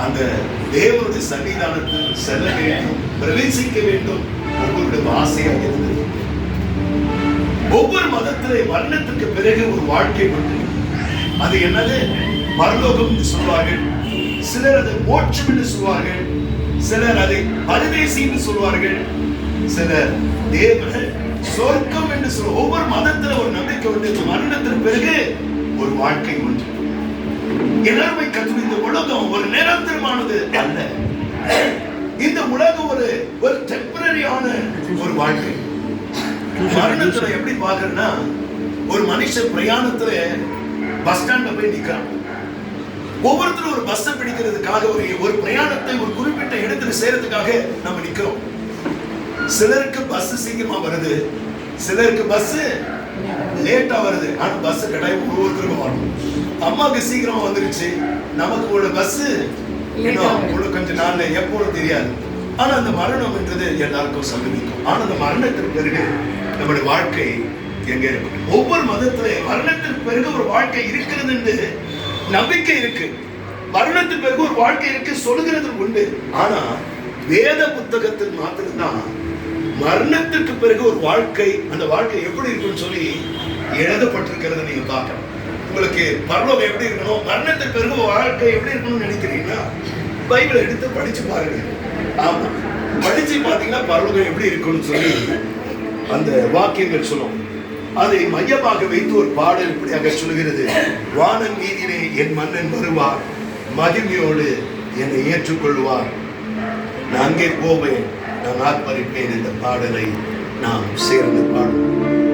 அந்த தேவனுடைய சன்னிதானத்தில் செல்ல வேண்டும், பிரவேசிக்க வேண்டும். ஒவ்வொருடைய ஆசையாக இருந்தது. ஒவ்வொரு மதத்திலே மரணத்துக்கு பிறகு ஒரு வாழ்க்கை உண்டு. அது என்னது? பரலோகம் என்று சொல்வார்கள், சிலர் அதை மோட்சம் என்று சொல்வார்கள், சிலர் அதை பரதேசி என்று சொல்வார்கள், சிலர் தேவ சொர்க்கம் என்று சொல்வார். ஒவ்வொரு மதத்துல ஒரு நம்பிக்கை உண்டு. மரணத்திற்கு பிறகு ஒரு வாழ்க்கை உண்டு. எல்லாருமே கற்று இந்த உலகம் ஒரு நிரந்தரமானது அல்ல. இந்த உலகம் ஒரு டெம்பரரியான ஒரு வாழ்க்கை. மரணத்துல எப்படி பாக்குறேன்னா, ஒரு மனுஷன் பிரயாணத்துல பஸ் ஸ்டாண்ட்ல போய் நிக்கிறான். ஒவ்வொருத்தரும் ஒரு பஸ் பிடிக்கிறதுக்காக ஒரு பிரயாணத்தை ஒரு குறிப்பிட்ட இடத்துல சேரத்துக்காக நம்ம நிக்கிறோம். சிலருக்கு பஸ் சீக்கிரமா வருது, சிலருக்கு பஸ் லேட்டா வருது. ஆனா பஸ் கட்டாயம் ஒவ்வொருத்தருக்கும் வரும். அம்மாவுக்கு சீக்கிரமா வந்துருச்சு, நமக்கு ஒரு பஸ் இன்னும் கொஞ்ச நாள்ல எப்போது தெரியாது. ஆனா அந்த மரணம் என்றது எல்லாருக்கும் சம்பவிக்கும். ஆனா அந்த மரணத்திற்கு பிறகு நம்முடைய வாழ்க்கை எங்க இருக்கும்? ஒவ்வொரு மதத்திலே மரணத்திற்கு பிறகு ஒரு வாழ்க்கை இருக்கிறது என்று நம்பிக்கை இருக்கு. மரணத்திற்கு பிறகு ஒரு வாழ்க்கை இருக்கு சொல்லுகிறது உண்டு. ஆனா வேத புத்தகத்தில் மாத்திரம்தான் மரணத்திற்கு பிறகு ஒரு வாழ்க்கை, அந்த வாழ்க்கை எப்படி இருக்குன்னு சொல்லி எழுதப்பட்டிருக்கிறத நீங்க பார்க்கணும். உங்களுக்கு பரலோகம் எப்படி இருக்கணும், மரணத்திற்கு பிறகு ஒரு வாழ்க்கை எப்படி இருக்கணும்னு நினைக்கிறீங்கன்னா பைபிளை எடுத்து படிச்சு பாருங்க. ஆமா, படிச்சு பார்த்தீங்கன்னா பரலோகம் எப்படி இருக்குன்னு சொல்லி அந்த வாக்கியங்கள் சொல்லும். அதை மையமாக வைத்து ஒரு பாடல் இப்படியாக சொல்லுகிறது: வானன் வீதியிலே என் மன்னன் வருவார், மகிமையோடு என்னை ஏற்றுக்கொள்வார், நான் அங்கே போவேன், நான் ஆர்ப்பரிப்பேன். இந்த பாடலை நாம் சேர்ந்து பாடுவோம்.